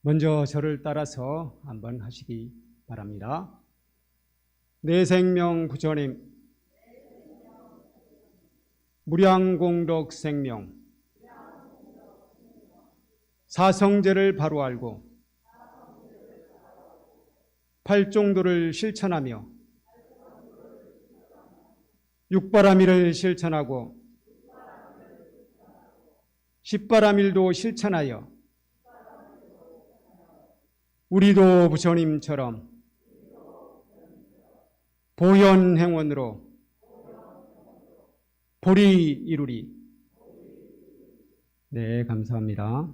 먼저 저를 따라서 한번 하시기 바랍니다. 내 생명 부처님, 무량공덕 생명, 사성제를 바로 알고 팔종도를 실천하며 육바라밀을 실천하고 십바라밀도 실천하여 우리도 부처님처럼 보현행원으로 보리 이루리. 네, 감사합니다.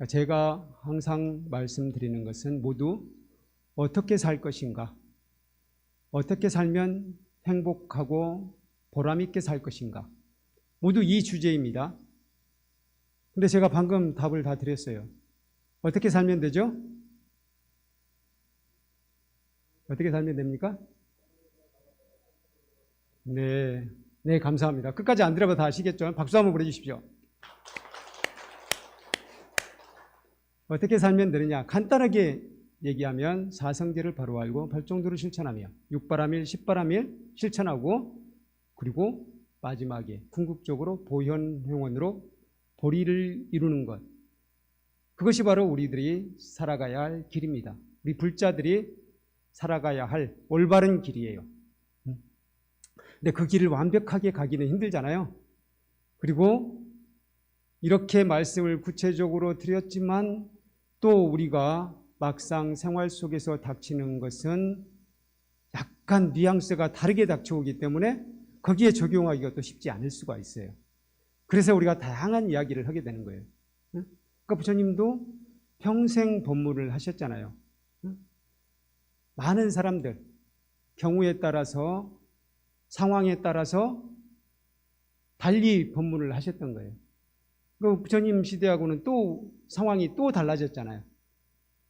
제가 항상 말씀드리는 것은 모두 어떻게 살 것인가, 어떻게 살면 행복하고 보람있게 살 것인가, 모두 이 주제입니다. 근데 제가 방금 답을 다 드렸어요. 어떻게 살면 되죠? 어떻게 살면 됩니까? 네, 네, 감사합니다. 끝까지 안 들어봐도 다 아시겠죠? 박수 한번 보내주십시오. 어떻게 살면 되느냐? 간단하게 얘기하면 사성제를 바로 알고 팔종도를 실천하며 육바라밀, 십바라밀 실천하고, 그리고 마지막에 궁극적으로 보현행원으로 보리를 이루는 것. 그것이 바로 우리들이 살아가야 할 길입니다. 우리 불자들이 살아가야 할 올바른 길이에요. 근데 그 길을 완벽하게 가기는 힘들잖아요. 그리고 이렇게 말씀을 구체적으로 드렸지만 또 우리가 막상 생활 속에서 닥치는 것은 약간 뉘앙스가 다르게 닥쳐오기 때문에 거기에 적용하기가 또 쉽지 않을 수가 있어요. 그래서 우리가 다양한 이야기를 하게 되는 거예요. 그러니까 부처님도 평생 법문을 하셨잖아요. 많은 사람들, 경우에 따라서, 상황에 따라서 달리 법문을 하셨던 거예요. 그 부처님 시대하고는 또 상황이 또 달라졌잖아요.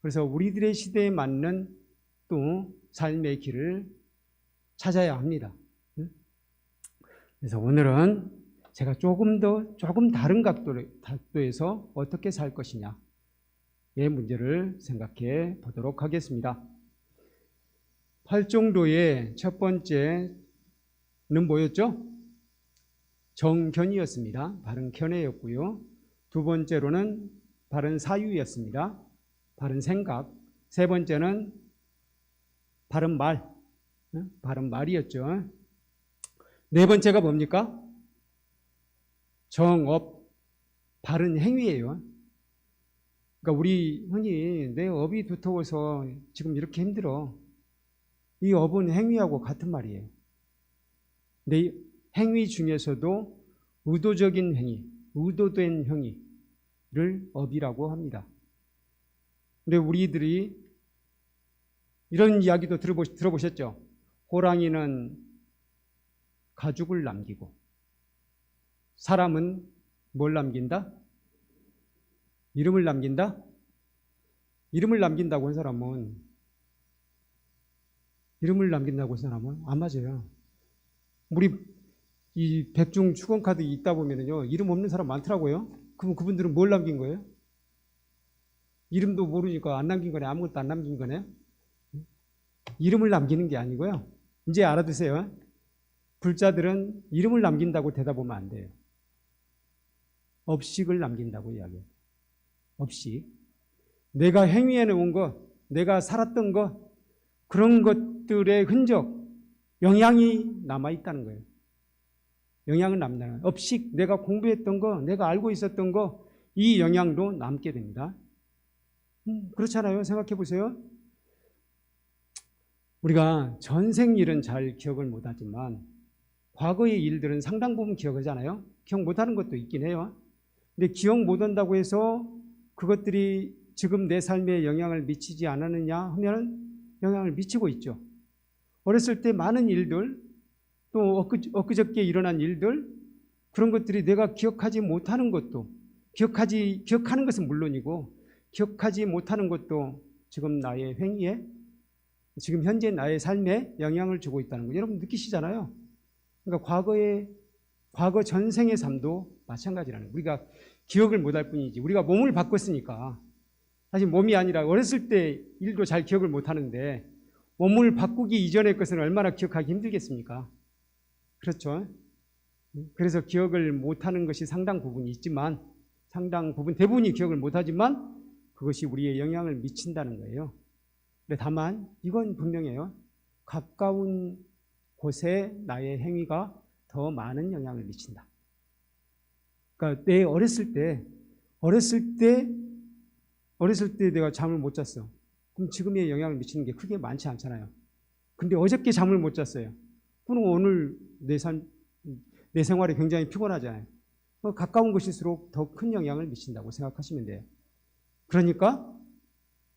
그래서 우리들의 시대에 맞는 또 삶의 길을 찾아야 합니다. 그래서 오늘은 제가 조금 다른 각도에서 어떻게 살 것이냐의 문제를 생각해 보도록 하겠습니다. 팔종도의 첫 번째는 뭐였죠? 정견이었습니다. 바른 견해였고요. 두 번째로는 바른 사유였습니다. 바른 생각. 세 번째는 바른 말. 바른 말이었죠. 네 번째가 뭡니까? 정업, 바른 행위예요. 그러니까 우리 흔히 내 업이 두터워서 지금 이렇게 힘들어. 이 업은 행위하고 같은 말이에요. 내 행위 중에서도 의도적인 행위, 의도된 행위를 업이라고 합니다. 근데 우리들이 이런 이야기도 들어보셨죠? 호랑이는 가죽을 남기고 사람은 뭘 남긴다? 이름을 남긴다? 이름을 남긴다고 한 사람은 안 맞아요. 우리 이 백중 축원카드 있다 보면은요, 이름 없는 사람 많더라고요. 그럼 그분들은 뭘 남긴 거예요? 이름도 모르니까 안 남긴 거네. 아무것도 안 남긴 거네. 이름을 남기는 게 아니고요. 이제 알아두세요. 불자들은 이름을 남긴다고 대답하면 안 돼요. 업식을 남긴다고 이야기해요. 업식. 내가 행위해 놓은 것, 내가 살았던 것, 그런 것들의 흔적, 영향이 남아있다는 거예요. 영향은 남는 업식, 내가 공부했던 거, 내가 알고 있었던 거, 이 영향도 남게 됩니다. 그렇잖아요. 생각해 보세요. 우리가 전생 일은 잘 기억을 못하지만 과거의 일들은 상당 부분 기억하잖아요. 기억 못하는 것도 있긴 해요. 근데 기억 못한다고 해서 그것들이 지금 내 삶에 영향을 미치지 않았느냐 하면 영향을 미치고 있죠. 어렸을 때 많은 일들, 또 엊그저께 일어난 일들, 그런 것들이 내가 기억하지 못하는 것도, 기억하는 것은 물론이고 기억하지 못하는 것도 지금 나의 행위에, 지금 현재 나의 삶에 영향을 주고 있다는 거 여러분 느끼시잖아요. 그러니까 과거 전생의 삶도 마찬가지라는 거예요. 우리가 기억을 못할 뿐이지 우리가 몸을 바꿨으니까 사실 몸이 아니라 어렸을 때 일도 잘 기억을 못하는데 몸을 바꾸기 이전의 것은 얼마나 기억하기 힘들겠습니까? 그렇죠? 그래서 기억을 못하는 것이 상당 부분이 있지만 대부분이 기억을 못하지만 그것이 우리의 영향을 미친다는 거예요. 근데 다만 이건 분명해요. 가까운 곳에 나의 행위가 더 많은 영향을 미친다. 그러니까 내 어렸을 때 내가 잠을 못 잤어. 그럼 지금의 영향을 미치는 게 크게 많지 않잖아요. 근데 어저께 잠을 못 잤어요. 그럼 오늘 내 생활이 굉장히 피곤하잖아요. 가까운 곳일수록 더 큰 영향을 미친다고 생각하시면 돼요. 그러니까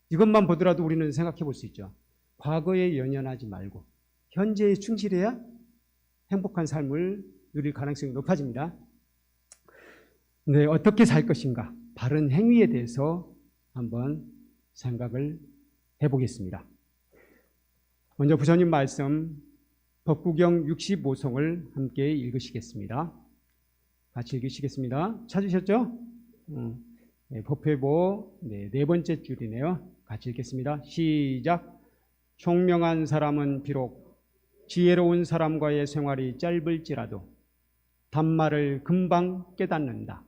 이것만 보더라도 우리는 생각해 볼 수 있죠. 과거에 연연하지 말고 현재에 충실해야 행복한 삶을 누릴 가능성이 높아집니다. 네, 어떻게 살 것인가? 바른 행위에 대해서 한번 생각을 해보겠습니다. 먼저 부처님 말씀 법구경 65송을 함께 읽으시겠습니다. 같이 읽으시겠습니다. 찾으셨죠? 네, 법회보 네 번째 줄이네요. 같이 읽겠습니다. 시작. 총명한 사람은 비록 지혜로운 사람과의 생활이 짧을지라도 단말을 금방 깨닫는다.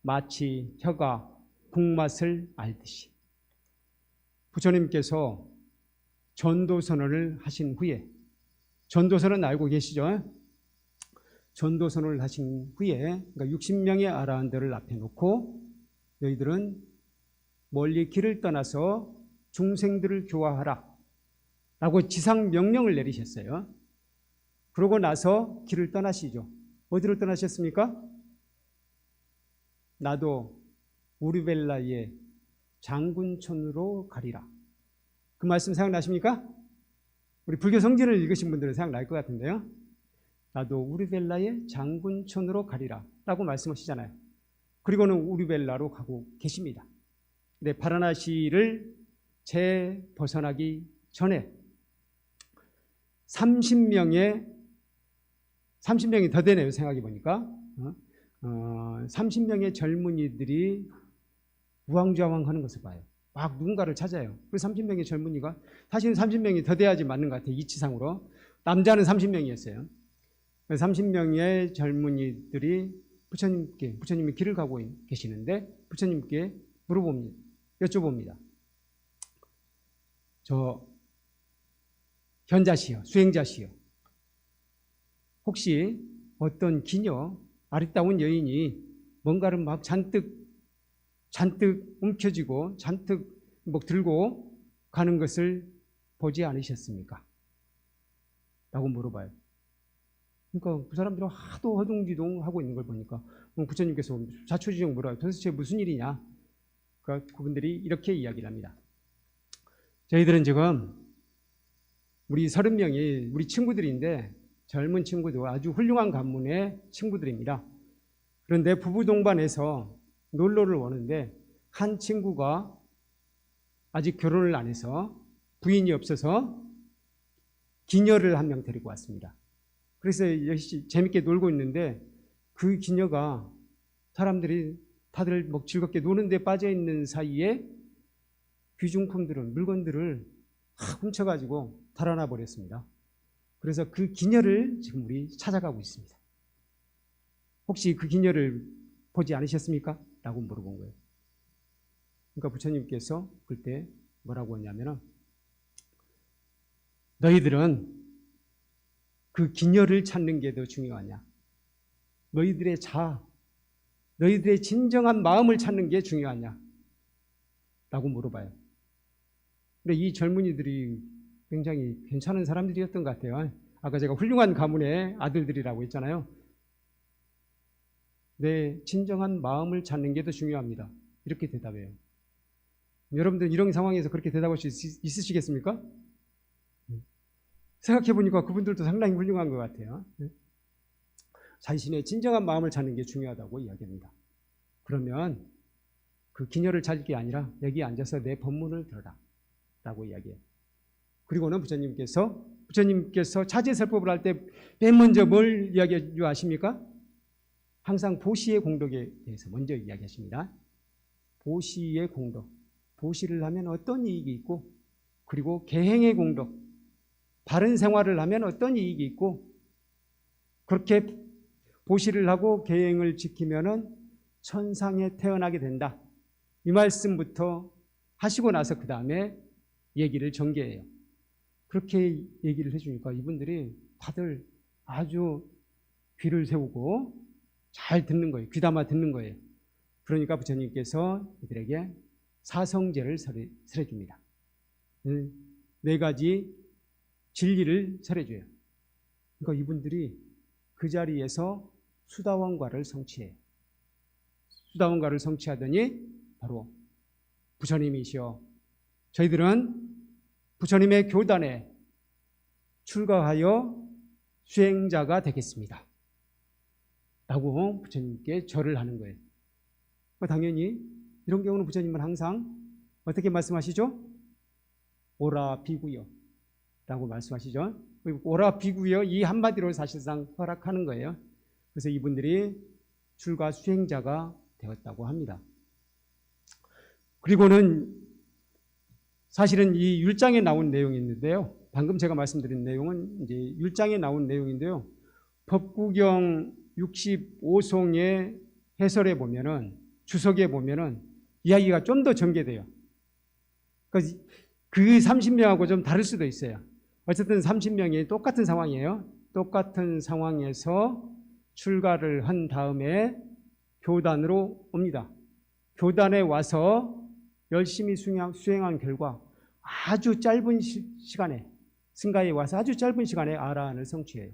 마치 혀가 국맛을 알듯이. 부처님께서 전도선언을 하신 후에, 전도선언 알고 계시죠? 전도선언을 하신 후에, 그러니까 60명의 아라한들을 앞에 놓고 너희들은 멀리 길을 떠나서 중생들을 교화하라 라고 지상 명령을 내리셨어요. 그러고 나서 길을 떠나시죠. 어디로 떠나셨습니까? 나도 우르벨라의 장군촌으로 가리라. 그 말씀 생각나십니까? 우리 불교 성진을 읽으신 분들은 생각날 것 같은데요. 나도 우르벨라의 장군촌으로 가리라 라고 말씀하시잖아요. 그리고는 우르벨라로 가고 계십니다. 근데 바라나시를 재벗어나기 전에 30명이 더 되네요. 생각해 보니까 30명의 젊은이들이 우왕좌왕하는 것을 봐요. 막 누군가를 찾아요. 그래서 30명의 젊은이가 사실은 30명이 더 돼야지 맞는 것 같아요. 이치상으로. 남자는 30명이었어요. 30명의 젊은이들이 부처님이 길을 가고 계시는데 부처님께 여쭤봅니다. 저 현자시여, 수행자시여, 혹시 어떤 기녀, 아리따운 여인이 뭔가를 막 잔뜩 움켜쥐고 잔뜩 들고 가는 것을 보지 않으셨습니까? 라고 물어봐요. 그러니까 그 사람들은 하도 허둥지둥하고 있는 걸 보니까 부처님께서 자초지종 물어요. 도대체 무슨 일이냐? 그러니까 그분들이 이렇게 이야기를 합니다. 저희들은 지금 우리 30명이 우리 친구들인데 젊은 친구들, 아주 훌륭한 가문의 친구들입니다. 그런데 부부 동반해서 놀러를 오는데 한 친구가 아직 결혼을 안 해서 부인이 없어서 기녀를 한 명 데리고 왔습니다. 그래서 역시 재밌게 놀고 있는데 그 기녀가 사람들이 다들 즐겁게 노는데 빠져있는 사이에 귀중품들은 물건들을 훔쳐가지고 달아나 버렸습니다. 그래서 그 기녀를 지금 우리 찾아가고 있습니다. 혹시 그 기녀를 보지 않으셨습니까? 라고 물어본 거예요. 그러니까 부처님께서 그때 뭐라고 했냐면 너희들은 그 기녀를 찾는 게 더 중요하냐? 너희들의 너희들의 진정한 마음을 찾는 게 중요하냐? 라고 물어봐요. 근데 이 젊은이들이 굉장히 괜찮은 사람들이었던 것 같아요. 아까 제가 훌륭한 가문의 아들들이라고 했잖아요. 내 진정한 마음을 찾는 게 더 중요합니다. 이렇게 대답해요. 여러분들 이런 상황에서 그렇게 대답할 수 있으시겠습니까? 생각해보니까 그분들도 상당히 훌륭한 것 같아요. 자신의 진정한 마음을 찾는 게 중요하다고 이야기합니다. 그러면 그 기녀를 찾을 게 아니라 여기 앉아서 내 법문을 들어라 라고 이야기해요. 그리고는 부처님께서 차제설법을 할 때 맨 먼저 뭘 이야기해 주 아십니까? 항상 보시의 공덕에 대해서 먼저 이야기하십니다. 보시의 공덕. 보시를 하면 어떤 이익이 있고, 그리고 계행의 공덕. 바른 생활을 하면 어떤 이익이 있고, 그렇게 보시를 하고 계행을 지키면은 천상에 태어나게 된다. 이 말씀부터 하시고 나서 그 다음에 얘기를 전개해요. 그렇게 얘기를 해주니까 이분들이 다들 아주 귀를 세우고 잘 듣는 거예요. 귀담아 듣는 거예요. 그러니까 부처님께서 이들에게 사성제를 설해줍니다. 네 가지 진리를 설해줘요. 그러니까 이분들이 그 자리에서 수다원과를 성취해요. 수다원과를 성취하더니 바로 부처님이시여, 저희들은 부처님의 교단에 출가하여 수행자가 되겠습니다. 라고 부처님께 절을 하는 거예요. 당연히 이런 경우는 부처님은 항상 어떻게 말씀하시죠? 오라 비구여 라고 말씀하시죠. 오라 비구여 이 한마디로 사실상 허락하는 거예요. 그래서 이분들이 출가 수행자가 되었다고 합니다. 그리고는 사실은 이 율장에 나온 내용이 있는데요. 방금 제가 말씀드린 내용은 이제 율장에 나온 내용인데요. 법구경 65송의 해설에 보면은, 주석에 보면은 이야기가 좀 더 전개돼요. 그러니까 그 30명하고 좀 다를 수도 있어요. 어쨌든 30명이 똑같은 상황이에요. 똑같은 상황에서 출가를 한 다음에 교단으로 옵니다. 교단에 와서 열심히 수행한 결과 아주 짧은 시간에, 승가에 와서 아주 짧은 시간에 아라한을 성취해요.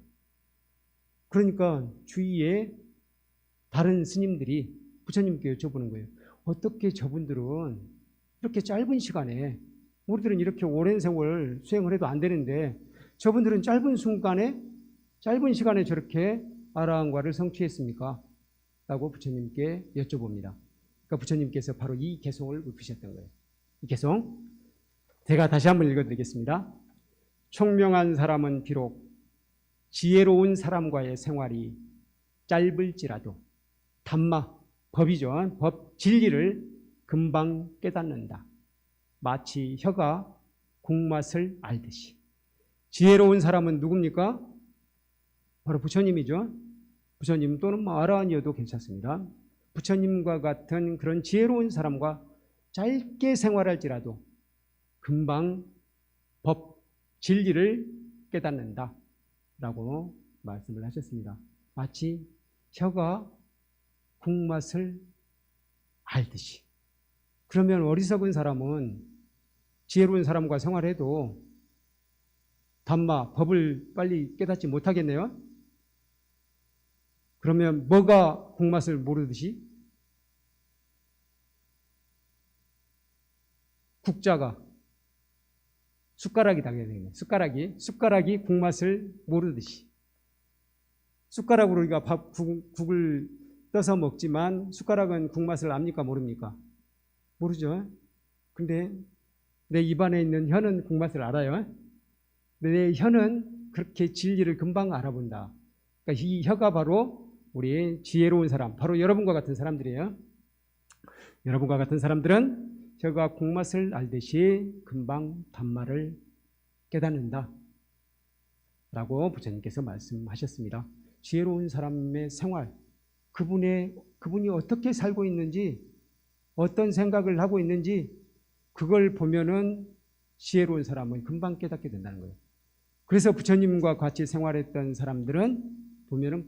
그러니까 주위에 다른 스님들이 부처님께 여쭤보는 거예요. 어떻게 저분들은 이렇게 짧은 시간에, 우리들은 이렇게 오랜 세월 수행을 해도 안 되는데 저분들은 짧은 시간에 저렇게 아라한과를 성취했습니까? 라고 부처님께 여쭤봅니다. 그러니까 부처님께서 바로 이 개송을 읊으셨던 거예요. 이 개송 제가 다시 한번 읽어드리겠습니다. 총명한 사람은 비록 지혜로운 사람과의 생활이 짧을지라도 담마, 법이죠. 법 진리를 금방 깨닫는다. 마치 혀가 국맛을 알듯이. 지혜로운 사람은 누굽니까? 바로 부처님이죠. 부처님 또는 아라한이어도 괜찮습니다. 부처님과 같은 그런 지혜로운 사람과 짧게 생활할지라도 금방 법, 진리를 깨닫는다 라고 말씀을 하셨습니다. 마치 혀가 국맛을 알듯이. 그러면 어리석은 사람은 지혜로운 사람과 생활해도 담마, 법을 빨리 깨닫지 못하겠네요. 그러면 뭐가 국맛을 모르듯이? 국자가 숟가락이 당연히 숟가락이 국맛을 모르듯이. 숟가락으로 우리가 국을 떠서 먹지만 숟가락은 국맛을 압니까 모릅니까? 모르죠. 근데 내 입안에 있는 혀는 국맛을 알아요. 내 혀는 그렇게 진리를 금방 알아본다. 그러니까 이 혀가 바로 우리 지혜로운 사람, 바로 여러분과 같은 사람들이에요. 여러분과 같은 사람들은 혀가 국맛을 알듯이 금방 단말을 깨닫는다 라고 부처님께서 말씀하셨습니다. 지혜로운 사람의 생활, 그분이 어떻게 살고 있는지, 어떤 생각을 하고 있는지 그걸 보면은 지혜로운 사람은 금방 깨닫게 된다는 거예요. 그래서 부처님과 같이 생활했던 사람들은 보면은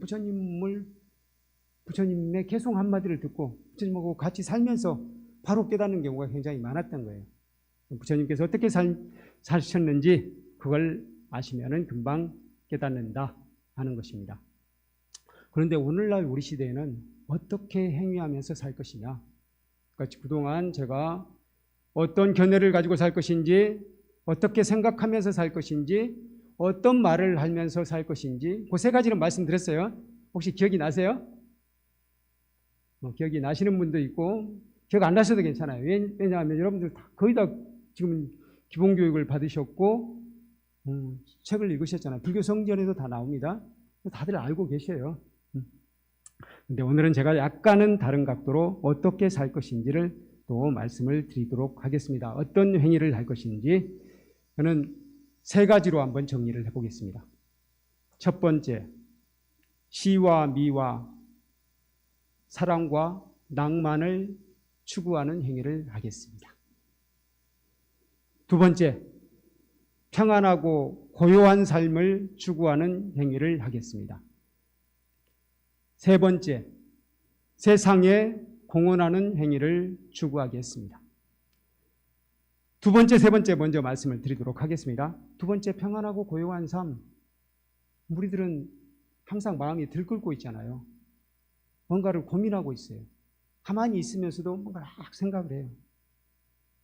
부처님의 개송 한마디를 듣고 부처님하고 같이 살면서 바로 깨닫는 경우가 굉장히 많았던 거예요. 부처님께서 어떻게 사셨는지 그걸 아시면은 금방 깨닫는다 하는 것입니다. 그런데 오늘날 우리 시대에는 어떻게 행위하면서 살 것이냐? 그러니까 그동안 제가 어떤 견해를 가지고 살 것인지, 어떻게 생각하면서 살 것인지, 어떤 말을 하면서 살 것인지 그 세 가지를 말씀드렸어요. 혹시 기억이 나세요? 기억이 나시는 분도 있고 기억 안 나셔도 괜찮아요. 왜냐하면 여러분들 거의 다 지금 기본교육을 받으셨고 책을 읽으셨잖아요. 불교 성전에도 다 나옵니다. 다들 알고 계셔요. 근데 오늘은 제가 약간은 다른 각도로 어떻게 살 것인지를 또 말씀을 드리도록 하겠습니다. 어떤 행위를 할 것인지 저는 세 가지로 한번 정리를 해보겠습니다. 첫 번째, 시와 미와 사랑과 낭만을 추구하는 행위를 하겠습니다. 두 번째, 평안하고 고요한 삶을 추구하는 행위를 하겠습니다. 세 번째, 세상에 공헌하는 행위를 추구하겠습니다. 두 번째, 세 번째 먼저 말씀을 드리도록 하겠습니다. 두 번째, 평안하고 고요한 삶. 우리들은 항상 마음이 들끓고 있잖아요. 뭔가를 고민하고 있어요. 가만히 있으면서도 뭔가 막 생각을 해요.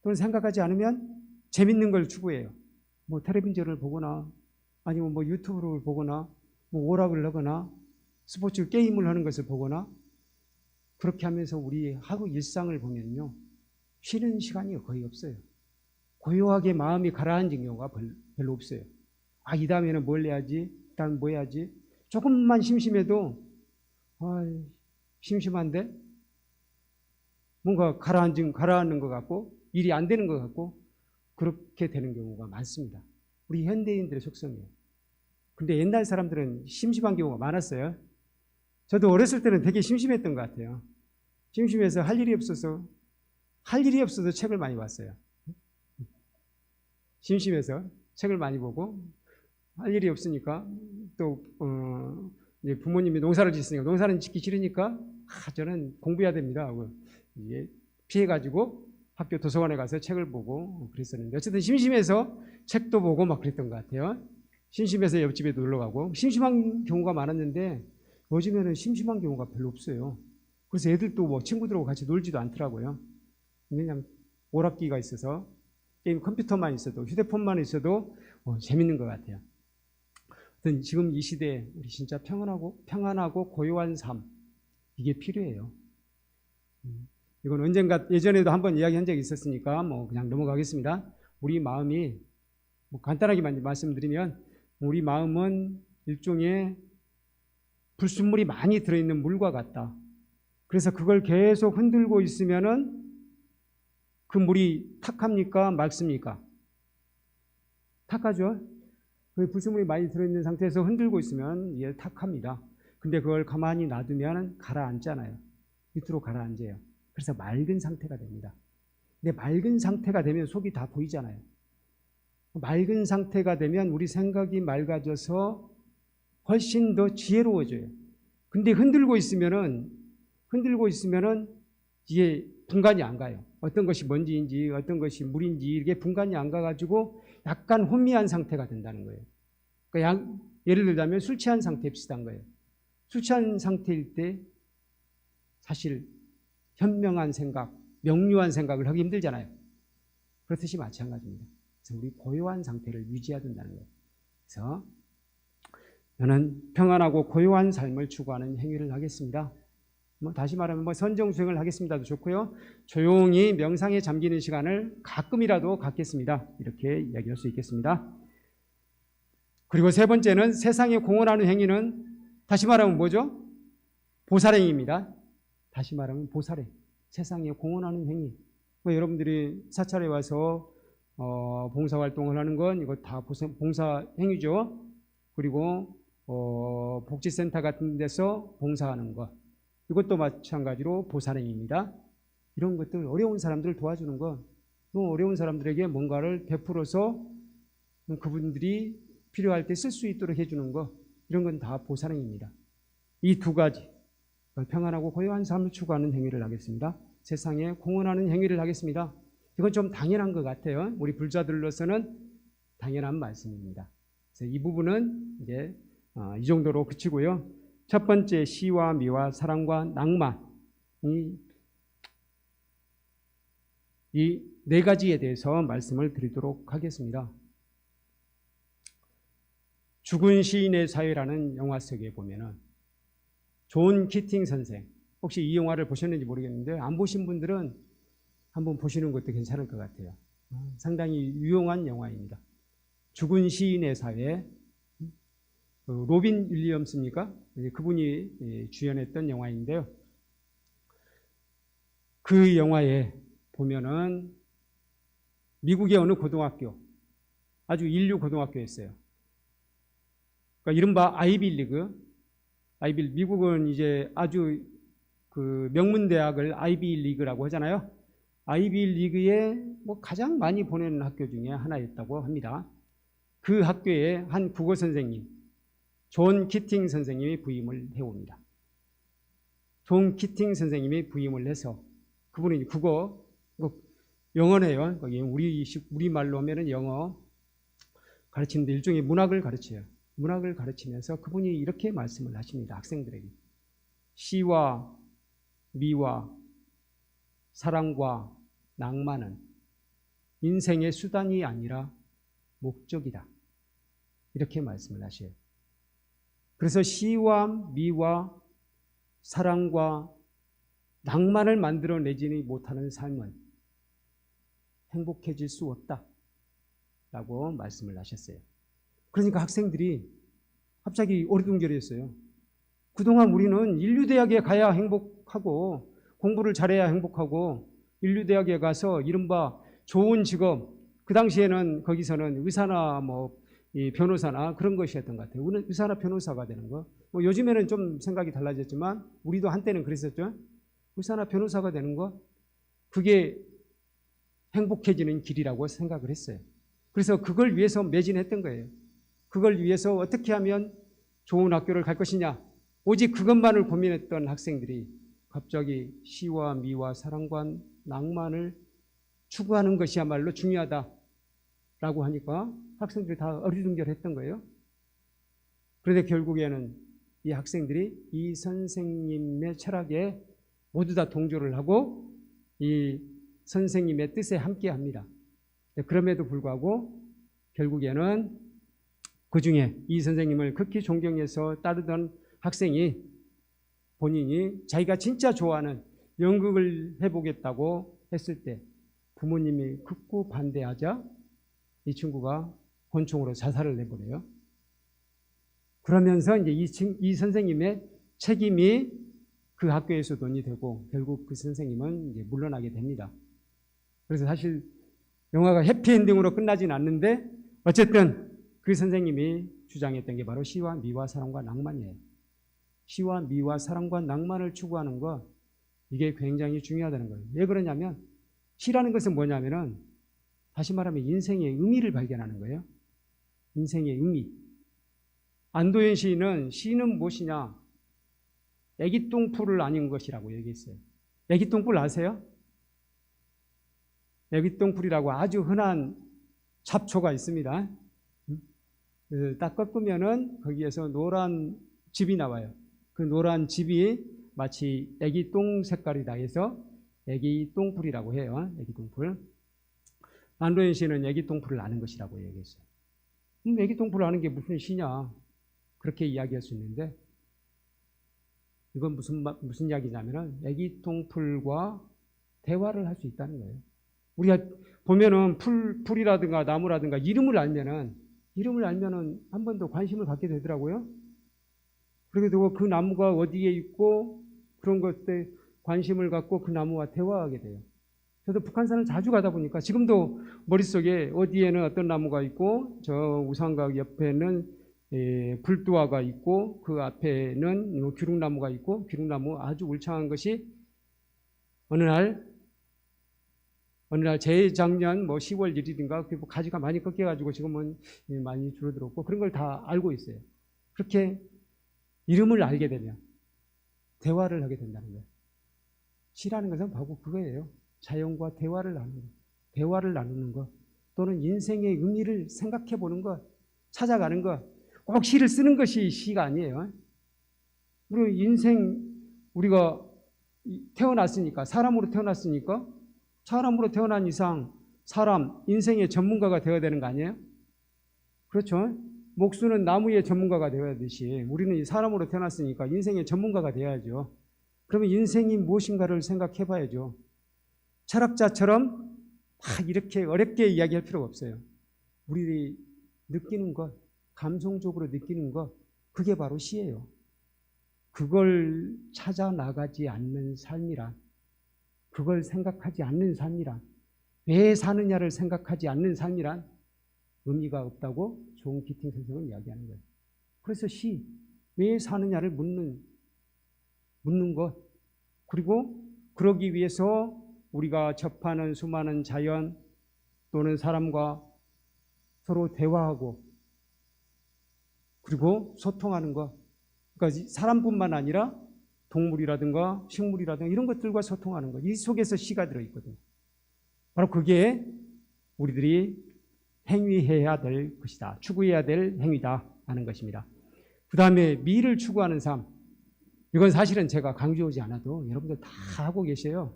또는 생각하지 않으면 재밌는 걸 추구해요. 뭐 텔레비전을 보거나 아니면 뭐 유튜브를 보거나 뭐 오락을 하거나 스포츠 게임을 하는 것을 보거나 그렇게 하면서 우리 하루 일상을 보면요. 쉬는 시간이 거의 없어요. 고요하게 마음이 가라앉은 경우가 별로 없어요. 아, 이 다음에는 뭘 해야지? 일단 뭐 해야지? 조금만 심심해도 심심한데 뭔가 가라앉는 것 같고 일이 안 되는 것 같고 그렇게 되는 경우가 많습니다. 우리 현대인들의 속성이에요. 근데 옛날 사람들은 심심한 경우가 많았어요. 저도 어렸을 때는 되게 심심했던 것 같아요. 심심해서 할 일이 없어서 책을 많이 봤어요. 심심해서 책을 많이 보고 할 일이 없으니까 또 이제 부모님이 농사를 짓으니까 농사는 짓기 싫으니까 저는 공부해야 됩니다 하고 이제 피해가지고 학교 도서관에 가서 책을 보고 그랬었는데 어쨌든 심심해서 책도 보고 막 그랬던 것 같아요. 심심해서 옆집에 놀러 가고 심심한 경우가 많았는데 요즘에는 심심한 경우가 별로 없어요. 그래서 애들도 뭐 친구들하고 같이 놀지도 않더라고요. 그냥 오락기가 있어서 게임 컴퓨터만 있어도 휴대폰만 있어도 재밌는 것 같아요. 지금 이 시대에 우리 진짜 평안하고 고요한 삶 이게 필요해요. 이건 언젠가 예전에도 한번 이야기한 적이 있었으니까 뭐 그냥 넘어가겠습니다. 우리 마음이 뭐 간단하게만 말씀드리면 우리 마음은 일종의 불순물이 많이 들어있는 물과 같다. 그래서 그걸 계속 흔들고 있으면은 그 물이 탁합니까? 맑습니까? 탁하죠? 그 불순물이 많이 들어있는 상태에서 흔들고 있으면 이게 탁합니다. 근데 그걸 가만히 놔두면 가라앉잖아요. 밑으로 가라앉아요. 그래서 맑은 상태가 됩니다. 근데 맑은 상태가 되면 속이 다 보이잖아요. 맑은 상태가 되면 우리 생각이 맑아져서 훨씬 더 지혜로워져요. 근데 흔들고 있으면은 이게 분간이 안 가요. 어떤 것이 먼지인지 어떤 것이 물인지 이게 분간이 안 가가지고 약간 혼미한 상태가 된다는 거예요. 그러니까 예를 들자면 술 취한 상태 비슷한 거예요. 술 취한 상태일 때 사실 현명한 생각, 명료한 생각을 하기 힘들잖아요. 그렇듯이 마찬가지입니다. 그래서 우리 고요한 상태를 유지해야 된다는 거예요. 그래서 저는 평안하고 고요한 삶을 추구하는 행위를 하겠습니다. 다시 말하면 선정수행을 하겠습니다도 좋고요. 조용히 명상에 잠기는 시간을 가끔이라도 갖겠습니다. 이렇게 이야기할 수 있겠습니다. 그리고 세 번째는 세상에 공헌하는 행위는 다시 말하면 뭐죠? 보살행위입니다. 다시 말하면 보살행. 세상에 공헌하는 행위. 여러분들이 사찰에 와서 봉사활동을 하는 건 이거 다 봉사행위죠. 그리고 복지센터 같은 데서 봉사하는 것. 이것도 마찬가지로 보살행위입니다. 이런 것들 어려운 사람들을 도와주는 것, 또 어려운 사람들에게 뭔가를 베풀어서 그분들이 필요할 때 쓸 수 있도록 해주는 것, 이런 건 다 보살행위입니다. 이 두 가지 평안하고 고요한 삶을 추구하는 행위를 하겠습니다. 세상에 공헌하는 행위를 하겠습니다. 이건 좀 당연한 것 같아요. 우리 불자들로서는 당연한 말씀입니다. 그래서 이 부분은 이제 이 정도로 그치고요. 첫 번째 시와 미와 사랑과 낭만 이 네 가지에 대해서 말씀을 드리도록 하겠습니다. 죽은 시인의 사회라는 영화 속에 보면은 존 키팅 선생, 혹시 이 영화를 보셨는지 모르겠는데 안 보신 분들은 한번 보시는 것도 괜찮을 것 같아요. 상당히 유용한 영화입니다. 죽은 시인의 사회, 로빈 윌리엄스입니까? 그분이 주연했던 영화인데요. 그 영화에 보면은 미국의 어느 고등학교, 아주 인류 고등학교였어요. 그러니까 이른바 미국은 이제 아주 그 명문대학을 아이비리그라고 하잖아요. 아이비리그에 뭐 가장 많이 보내는 학교 중에 하나였다고 합니다. 그 학교에 한 국어 선생님, 존 키팅 선생님이 부임을 해옵니다. 존 키팅 선생님이 부임을 해서 그분은 국어, 영어네요. 우리말로 하면은 영어 가르치는데 일종의 문학을 가르쳐요. 문학을 가르치면서 그분이 이렇게 말씀을 하십니다. 학생들에게. 시와 미와 사랑과 낭만은 인생의 수단이 아니라 목적이다. 이렇게 말씀을 하셔요. 그래서 시와 미와 사랑과 낭만을 만들어내지 못하는 삶은 행복해질 수 없다. 라고 말씀을 하셨어요. 그러니까 학생들이 갑자기 어리둥절했어요. 그동안 우리는 인류대학에 가야 행복하고 공부를 잘해야 행복하고 인류대학에 가서 이른바 좋은 직업, 그 당시에는 거기서는 의사나 변호사나 그런 것이었던 것 같아요. 우리는 의사나 변호사가 되는 거. 요즘에는 좀 생각이 달라졌지만 우리도 한때는 그랬었죠. 의사나 변호사가 되는 거, 그게 행복해지는 길이라고 생각을 했어요. 그래서 그걸 위해서 매진했던 거예요. 그걸 위해서 어떻게 하면 좋은 학교를 갈 것이냐, 오직 그것만을 고민했던 학생들이 갑자기 시와 미와 사랑과 낭만을 추구하는 것이야말로 중요하다라고 하니까 학생들이 다 어리둥절했던 거예요. 그런데 결국에는 이 학생들이 이 선생님의 철학에 모두 다 동조를 하고 이 선생님의 뜻에 함께합니다. 그럼에도 불구하고 결국에는 그 중에 이 선생님을 극히 존경해서 따르던 학생이 본인이 자기가 진짜 좋아하는 연극을 해보겠다고 했을 때 부모님이 극구 반대하자 이 친구가 권총으로 자살을 해버려요. 그러면서 이제 이 선생님의 책임이 그 학교에서 논의되고 결국 그 선생님은 이제 물러나게 됩니다. 그래서 사실 영화가 해피엔딩으로 끝나진 않는데 어쨌든 그 선생님이 주장했던 게 바로 시와 미와 사랑과 낭만이에요. 시와 미와 사랑과 낭만을 추구하는 것, 이게 굉장히 중요하다는 거예요. 왜 그러냐면 시라는 것은 뭐냐면은 다시 말하면 인생의 의미를 발견하는 거예요. 인생의 의미. 안도현 시인은 시는 무엇이냐? 애기똥풀을 아닌 것이라고 얘기했어요. 애기똥풀 아세요? 애기똥풀이라고 아주 흔한 잡초가 있습니다. 딱 꺾으면은 거기에서 노란 즙이 나와요. 그 노란 즙이 마치 애기똥 색깔이다 해서 애기똥풀이라고 해요. 애기똥풀. 안도현 씨는 애기똥풀을 아는 것이라고 얘기했어요. 애기똥풀을 아는 게 무슨 시냐? 그렇게 이야기할 수 있는데 이건 무슨 이야기냐면은 애기똥풀과 대화를 할 수 있다는 거예요. 우리가 보면은 풀이라든가 나무라든가 이름을 알면은 한 번 더 관심을 갖게 되더라고요. 그렇게 되고 그 나무가 어디에 있고 그런 것에 관심을 갖고 그 나무와 대화하게 돼요. 저도 북한산을 자주 가다 보니까 지금도 머릿속에 어디에는 어떤 나무가 있고 저 우산각 옆에는 불두화가 있고 그 앞에는 기룩나무가 있고 기룩나무 아주 울창한 것이 어느 날 재작년 10월 1일인가 가지가 많이 꺾여가지고 지금은 많이 줄어들었고 그런 걸 다 알고 있어요. 그렇게 이름을 알게 되면 대화를 하게 된다는 거예요. 시라는 것은 바로 그거예요. 자연과 대화를 나누는 것, 또는 인생의 의미를 생각해 보는 것, 찾아가는 것. 꼭 시를 쓰는 것이 시가 아니에요. 우리가 태어났으니까, 사람으로 태어난 이상 인생의 전문가가 되어야 되는 거 아니에요? 그렇죠? 목수는 나무의 전문가가 되어야 되듯이 우리는 사람으로 태어났으니까 인생의 전문가가 되어야죠. 그러면 인생이 무엇인가를 생각해 봐야죠. 철학자처럼 막 이렇게 어렵게 이야기할 필요가 없어요. 우리 느끼는 것, 감성적으로 느끼는 것, 그게 바로 시예요. 그걸 찾아 나가지 않는 삶이란, 그걸 생각하지 않는 삶이란, 왜 사느냐를 생각하지 않는 삶이란 의미가 없다고 존 기팅 선생은 이야기하는 거예요. 그래서 시, 왜 사느냐를 묻는 것, 그리고 그러기 위해서 우리가 접하는 수많은 자연 또는 사람과 서로 대화하고 그리고 소통하는 것, 그러니까 사람뿐만 아니라 동물이라든가 식물이라든가 이런 것들과 소통하는 것, 이 속에서 시가 들어있거든요. 바로 그게 우리들이 행위해야 될 것이다, 추구해야 될 행위다 하는 것입니다. 그 다음에 미를 추구하는 삶, 이건 사실은 제가 강조하지 않아도 여러분들 다 하고 계세요.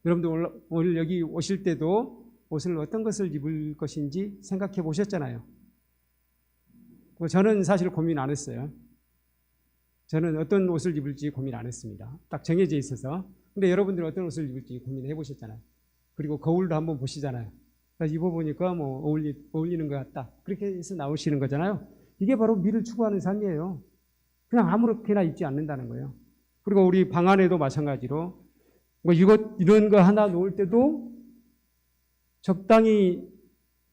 여러분들 오늘 여기 오실 때도 옷을 어떤 것을 입을 것인지 생각해 보셨잖아요. 저는 사실 고민 안 했어요. 저는 어떤 옷을 입을지 고민 안 했습니다. 딱 정해져 있어서. 근데 여러분들은 어떤 옷을 입을지 고민해 보셨잖아요. 그리고 거울도 한번 보시잖아요. 입어보니까 뭐 어울리는 것 같다, 그렇게 해서 나오시는 거잖아요. 이게 바로 미를 추구하는 삶이에요. 그냥 아무렇게나 입지 않는다는 거예요. 그리고 우리 방 안에도 마찬가지로 뭐 이런 거 하나 놓을 때도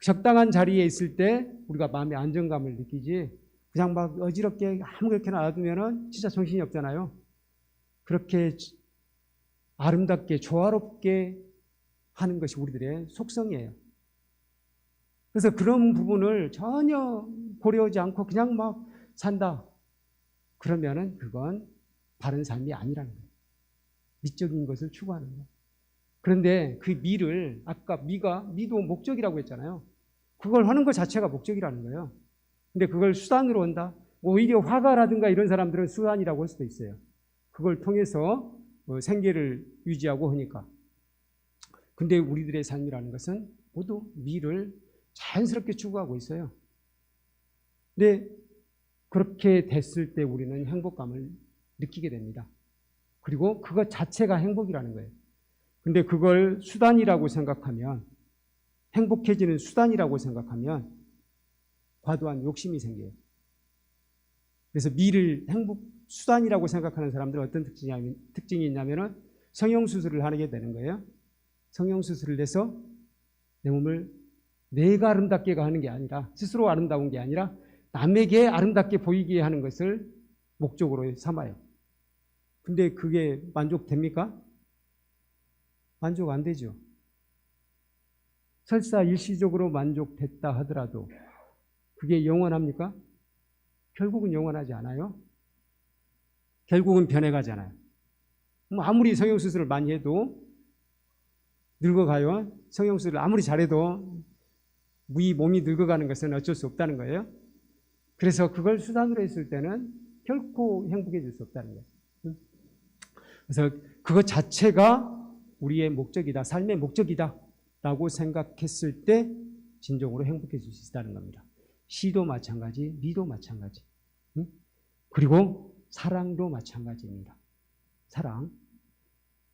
적당한 자리에 있을 때 우리가 마음의 안정감을 느끼지, 그냥 막 어지럽게 아무렇게나 놔두면은 진짜 정신이 없잖아요. 그렇게 아름답게 조화롭게 하는 것이 우리들의 속성이에요. 그래서 그런 부분을 전혀 고려하지 않고 그냥 막 산다, 그러면은 그건 바른 삶이 아니라는 거예요. 미적인 것을 추구하는 거예요. 그런데 그 미를, 아까 미도 목적이라고 했잖아요. 그걸 하는 것 자체가 목적이라는 거예요. 근데 그걸 수단으로 한다, 오히려 화가라든가 이런 사람들은 수단이라고 할 수도 있어요. 그걸 통해서 생계를 유지하고 하니까. 근데 우리들의 삶이라는 것은 모두 미를 자연스럽게 추구하고 있어요. 근데 그렇게 됐을 때 우리는 행복감을 느끼게 됩니다. 그리고 그것 자체가 행복이라는 거예요. 근데 그걸 수단이라고 생각하면, 행복해지는 수단이라고 생각하면 과도한 욕심이 생겨요. 그래서 미를 행복 수단이라고 생각하는 사람들은 어떤 특징이 있냐면은 성형수술을 하게 되는 거예요. 성형수술을 해서 내 몸을 내가 아름답게 하는 게 아니라, 스스로 아름다운 게 아니라 남에게 아름답게 보이게 하는 것을 목적으로 삼아요. 근데 그게 만족됩니까? 만족 안 되죠. 설사 일시적으로 만족됐다 하더라도 그게 영원합니까? 결국은 영원하지 않아요. 결국은 변해가잖아요. 아무리 성형수술을 많이 해도 늙어가요. 성형수술을 아무리 잘해도 이 몸이 늙어가는 것은 어쩔 수 없다는 거예요. 그래서 그걸 수단으로 했을 때는 결코 행복해질 수 없다는 거예요. 그래서 그것 자체가 우리의 목적이다, 삶의 목적이다 라고 생각했을 때 진정으로 행복해질 수 있다는 겁니다. 시도 마찬가지, 미도 마찬가지, 그리고 사랑도 마찬가지입니다.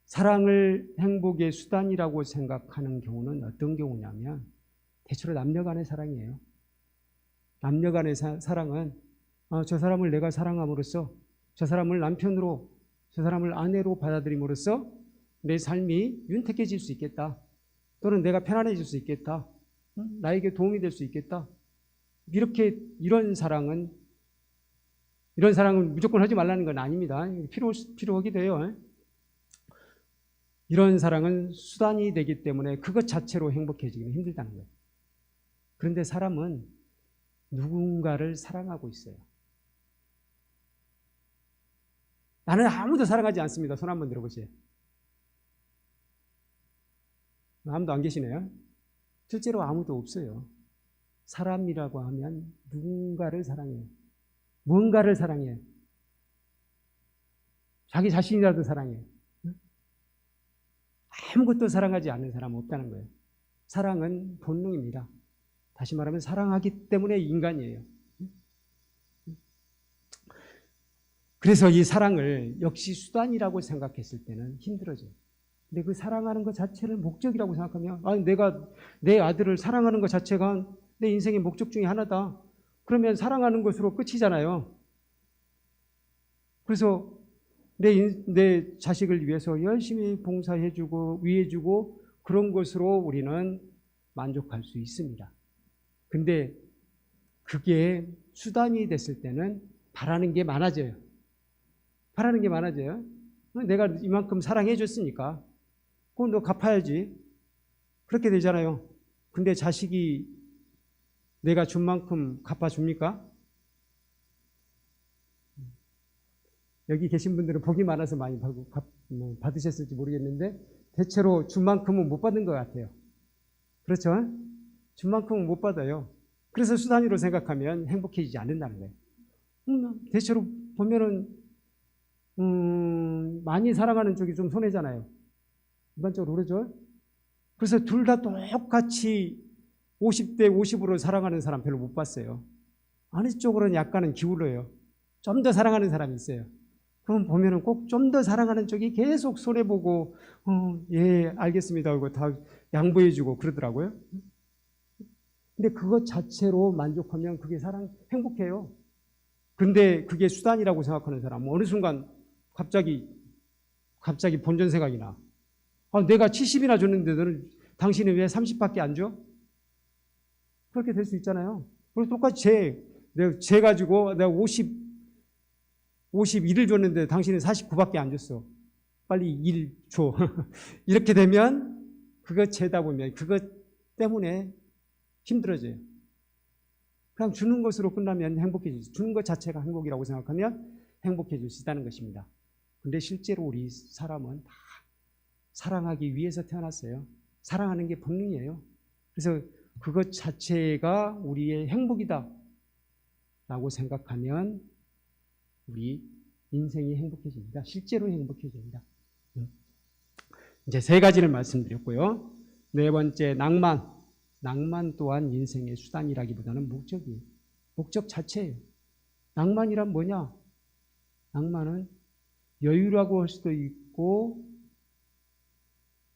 사랑을 행복의 수단이라고 생각하는 경우는 어떤 경우냐면 대체로 남녀 간의 사랑이에요. 남녀 간의 사랑은 저 사람을 내가 사랑함으로써, 저 사람을 남편으로, 저 사람을 아내로 받아들임으로써 내 삶이 윤택해질 수 있겠다, 또는 내가 편안해질 수 있겠다, 나에게 도움이 될 수 있겠다, 이런 사랑은 무조건 하지 말라는 건 아닙니다. 필요하기도 해요. 이런 사랑은 수단이 되기 때문에 그것 자체로 행복해지기는 힘들다는 거예요. 그런데 사람은 누군가를 사랑하고 있어요. 나는 아무도 사랑하지 않습니다. 손 한번 들어보세요. 아무도 안 계시네요. 실제로 아무도 없어요. 사람이라고 하면 누군가를 사랑해요. 뭔가를 사랑해요. 자기 자신이라도 사랑해요. 아무것도 사랑하지 않는 사람은 없다는 거예요. 사랑은 본능입니다. 다시 말하면 사랑하기 때문에 인간이에요. 그래서 이 사랑을 역시 수단이라고 생각했을 때는 힘들어져요. 근데 그 사랑하는 것 자체를 목적이라고 생각하면, 내가 내 아들을 사랑하는 것 자체가 내 인생의 목적 중에 하나다. 그러면 사랑하는 것으로 끝이잖아요. 그래서 내 자식을 위해서 열심히 봉사해주고 위해주고 그런 것으로 우리는 만족할 수 있습니다. 근데 그게 수단이 됐을 때는 바라는 게 많아져요. 바라는 게 많아져요. 내가 이만큼 사랑해줬으니까 그건 너 갚아야지. 그렇게 되잖아요. 근데 자식이 내가 준 만큼 갚아줍니까? 여기 계신 분들은 복이 많아서 많이 받으셨을지 모르겠는데 대체로 준 만큼은 못 받는 것 같아요. 그렇죠? 준 만큼은 못 받아요. 그래서 수단위로 생각하면 행복해지지 않는다는 거예요. 대체로 보면은 많이 사랑하는 쪽이 좀 손해잖아요. 일반적으로 그러죠? 그래서 둘 다 똑같이 50대 50으로 사랑하는 사람 별로 못 봤어요. 어느 쪽으로는 약간은 기울어요. 좀 더 사랑하는 사람이 있어요. 그럼 보면은 꼭 좀 더 사랑하는 쪽이 계속 손해보고, 예, 알겠습니다 하고 다 양보해주고 그러더라고요. 근데 그것 자체로 만족하면 그게 행복해요. 근데 그게 수단이라고 생각하는 사람은 어느 순간 갑자기 본전 생각이 나. 내가 70이나 줬는데 당신은 왜 30밖에 안 줘? 그렇게 될 수 있잖아요. 그래서 똑같이 재 가지고 내가 51을 줬는데 당신은 49밖에 안 줬어. 빨리 1 줘. 이렇게 되면 그거 재다 보면 그것 때문에 힘들어져요. 그냥 주는 것으로 끝나면 행복해지죠. 주는 것 자체가 행복이라고 생각하면 행복해질 수 있다는 것입니다. 근데 실제로 우리 사람은 다 사랑하기 위해서 태어났어요. 사랑하는 게 본능이에요. 그래서 그것 자체가 우리의 행복이다 라고 생각하면 우리 인생이 행복해집니다. 실제로 행복해집니다. 이제 3가지를 말씀드렸고요. 4번째, 낭만. 낭만 또한 인생의 수단이라기보다는 목적이에요. 목적 자체예요. 낭만이란 뭐냐? 낭만은 여유라고 할 수도 있고,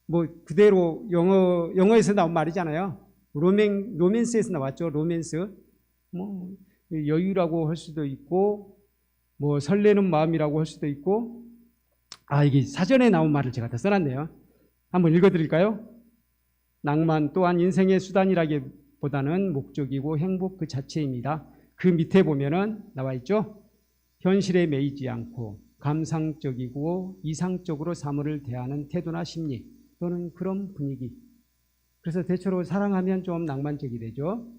뭐 그대로 영어에서 나온 말이잖아요. 로맨스에서 나왔죠. 로맨스. 뭐 여유라고 할 수도 있고, 뭐 설레는 마음이라고 할 수도 있고. 이게 사전에 나온 말을 제가 다 써놨네요. 한번 읽어드릴까요? 낭만 또한 인생의 수단이라기보다는 목적이고 행복 그 자체입니다. 그 밑에 보면은 나와 있죠. 현실에 매이지 않고 감상적이고 이상적으로 사물을 대하는 태도나 심리 또는 그런 분위기. 그래서 대체로 사랑하면 좀 낭만적이 되죠.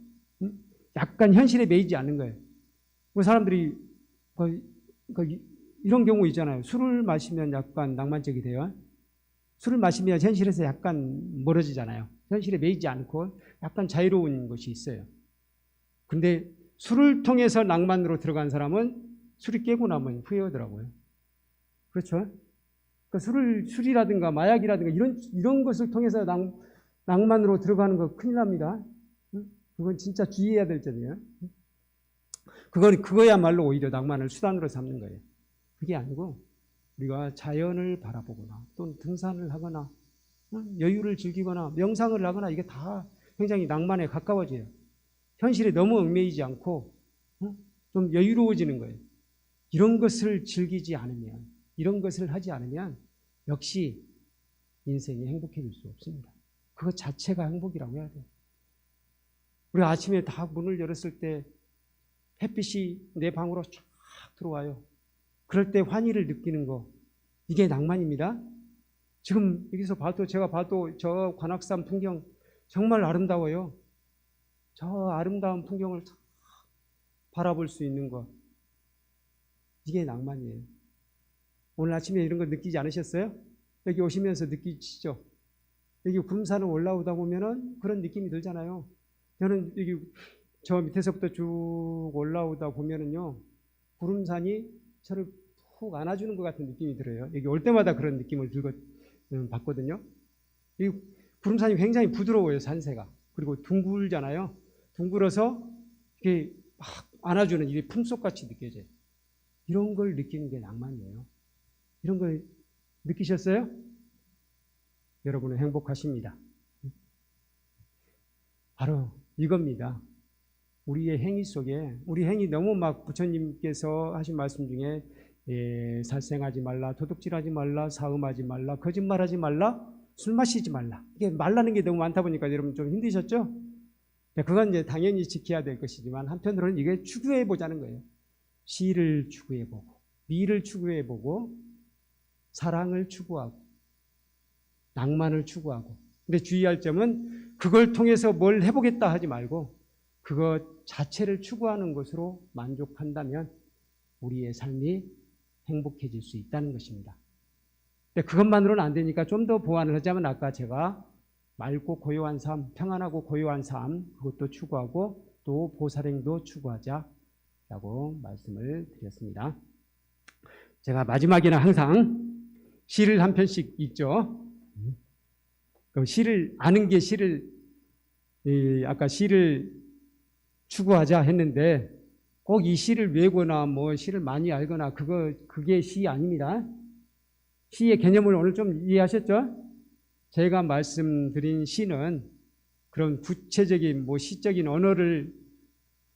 약간 현실에 매이지 않는 거예요. 그 사람들이 이런 경우 있잖아요. 술을 마시면 약간 낭만적이 돼요. 술을 마시면 현실에서 약간 멀어지잖아요. 현실에 매이지 않고 약간 자유로운 것이 있어요. 근데 술을 통해서 낭만으로 들어간 사람은 술이 깨고 나면 후회하더라고요. 그렇죠? 그러니까 술이라든가 마약이라든가 이런 것을 통해서 낭만으로 들어가는 거 큰일 납니다. 그건 진짜 주의해야 될 점이에요. 그거야말로 오히려 낭만을 수단으로 삼는 거예요. 그게 아니고 우리가 자연을 바라보거나 또는 등산을 하거나 여유를 즐기거나 명상을 하거나 이게 다 굉장히 낭만에 가까워져요. 현실에 너무 얽매이지 않고 좀 여유로워지는 거예요. 이런 것을 즐기지 않으면, 이런 것을 하지 않으면 역시 인생이 행복해질 수 없습니다. 그것 자체가 행복이라고 해야 돼요. 우리 아침에 다 문을 열었을 때 햇빛이 내 방으로 쫙 들어와요. 그럴 때 환희를 느끼는 거, 이게 낭만입니다. 지금 여기서 제가 봐도 저 관악산 풍경 정말 아름다워요. 저 아름다운 풍경을 쫙 바라볼 수 있는 것, 이게 낭만이에요. 오늘 아침에 이런 걸 느끼지 않으셨어요? 여기 오시면서 느끼시죠? 여기 구름산을 올라오다 보면은 그런 느낌이 들잖아요. 저는 여기 저 밑에서부터 쭉 올라오다 보면은요, 구름산이 저를 푹 안아주는 것 같은 느낌이 들어요. 여기 올 때마다 그런 느낌을 받거든요. 이 구름산이 굉장히 부드러워요, 산세가. 그리고 둥글잖아요. 둥글어서 이렇게 막 안아주는 이 품속같이 느껴져요. 이런 걸 느끼는 게 낭만이에요. 이런 걸 느끼셨어요? 여러분은 행복하십니다. 바로 이겁니다. 우리의 행위 속에 우리 행위 너무 막 부처님께서 하신 말씀 중에 살생하지 말라, 도둑질하지 말라, 사음하지 말라, 거짓말하지 말라, 술 마시지 말라. 이게 말라는 게 너무 많다 보니까 여러분 좀 힘드셨죠? 그건 이제 당연히 지켜야 될 것이지만 한편으로는 이게 추구해 보자는 거예요. 시를 추구해 보고, 미를 추구해 보고, 사랑을 추구하고, 낭만을 추구하고. 근데 주의할 점은 그걸 통해서 뭘 해보겠다 하지 말고 그것 자체를 추구하는 것으로 만족한다면 우리의 삶이 행복해질 수 있다는 것입니다. 근데 그것만으로는 안 되니까 좀 더 보완을 하자면 아까 제가 맑고 고요한 삶, 평안하고 고요한 삶, 그것도 추구하고 또 보살행도 추구하자라고 말씀을 드렸습니다. 제가 마지막에는 항상 시를 한 편씩 읽죠. 그럼 시를 아는 게 아까 시를 추구하자 했는데 꼭 이 시를 외우거나 뭐 시를 많이 알거나 그게 시 아닙니다. 시의 개념을 오늘 좀 이해하셨죠? 제가 말씀드린 시는 그런 구체적인 뭐 시적인 언어를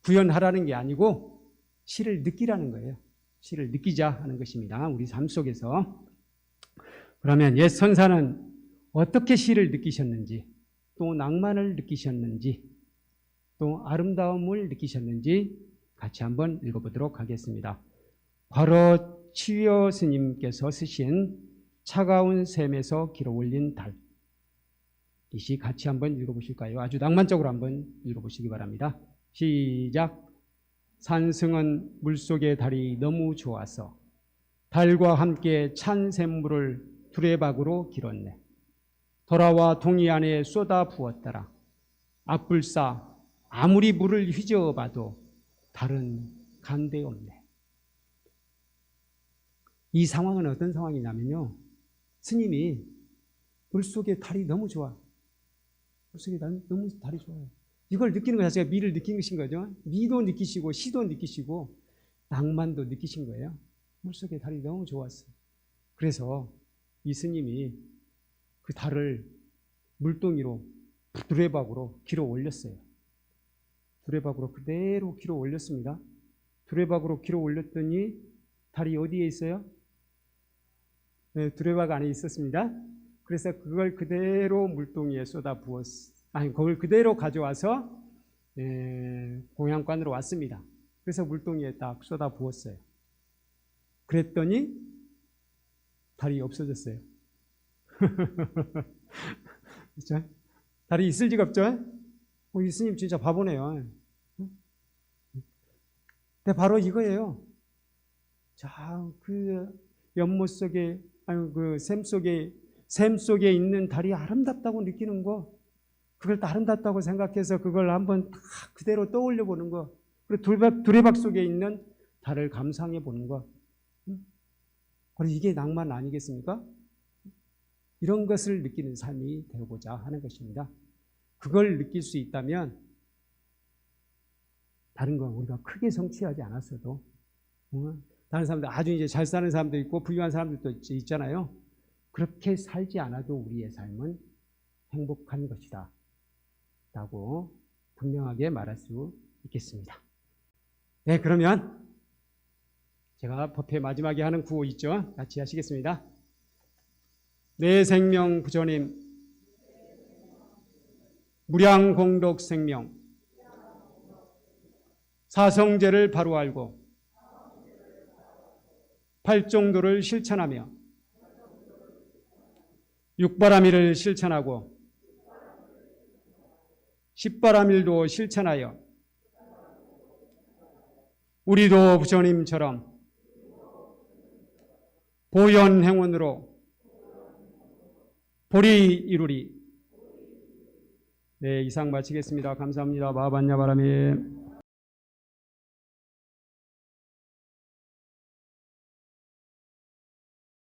구현하라는 게 아니고 시를 느끼라는 거예요. 시를 느끼자 하는 것입니다. 우리 삶 속에서. 그러면 옛 선사는 어떻게 시를 느끼셨는지, 또 낭만을 느끼셨는지, 또 아름다움을 느끼셨는지 같이 한번 읽어보도록 하겠습니다. 과로 치유 스님께서 쓰신 차가운 샘에서 길어 올린 달. 이 시 같이 한번 읽어보실까요? 아주 낭만적으로 한번 읽어보시기 바랍니다. 시작. 산승은 물속의 달이 너무 좋아서 달과 함께 찬 샘물을 두레박으로 길었네. 돌아와 동이 안에 쏟아 부었더라. 앞불사 아무리 물을 휘저어봐도 달은 간데 없네. 이 상황은 어떤 상황이냐면요. 스님이 물속에 달이 너무 좋아. 물속에 너무 달이 좋아요. 이걸 느끼는 것 자체가 미를 느낀 것인 거죠. 미도 느끼시고 시도 느끼시고 낭만도 느끼신 거예요. 물속에 달이 너무 좋았어요. 그래서 이 스님이 그 달을 물동이로 두레박으로 길어 올렸어요. 두레박으로 그대로 길어 올렸습니다. 두레박으로 길어 올렸더니 달이 어디에 있어요? 네, 두레박 안에 있었습니다. 그래서 그걸 그대로 물동이에 쏟아 그걸 그대로 가져와서 공양관으로 왔습니다. 그래서 물동이에 딱 쏟아 부었어요. 그랬더니 달이 없어졌어요. 그렇죠? 달이 있을 리가 없죠? 이 스님 진짜 바보네요. 근데 바로 이거예요. 자, 그 연못 속에, 샘 속에 있는 달이 아름답다고 느끼는 거, 그걸 또 아름답다고 생각해서 그걸 한번 딱 그대로 떠올려 보는 거, 그리고 두레박 속에 있는 달을 감상해 보는 거. 바로 이게 낭만 아니겠습니까? 이런 것을 느끼는 삶이 되고자 하는 것입니다. 그걸 느낄 수 있다면 다른 건 우리가 크게 성취하지 않았어도 다른 사람들 아주 이제 잘 사는 사람도 있고 부유한 사람들도 있잖아요. 그렇게 살지 않아도 우리의 삶은 행복한 것이다 라고 분명하게 말할 수 있겠습니다. 네, 그러면 제가 법회 마지막에 하는 구호 있죠? 같이 하시겠습니다. 내 생명 부처님, 무량공덕 생명, 사성제를 바로 알고 팔정도를 실천하며 육바라밀을 실천하고 십바라밀도 실천하여 우리도 부처님처럼 보현행원으로 보리 이루리. 네, 이상 마치겠습니다. 감사합니다. 마하반야바라미.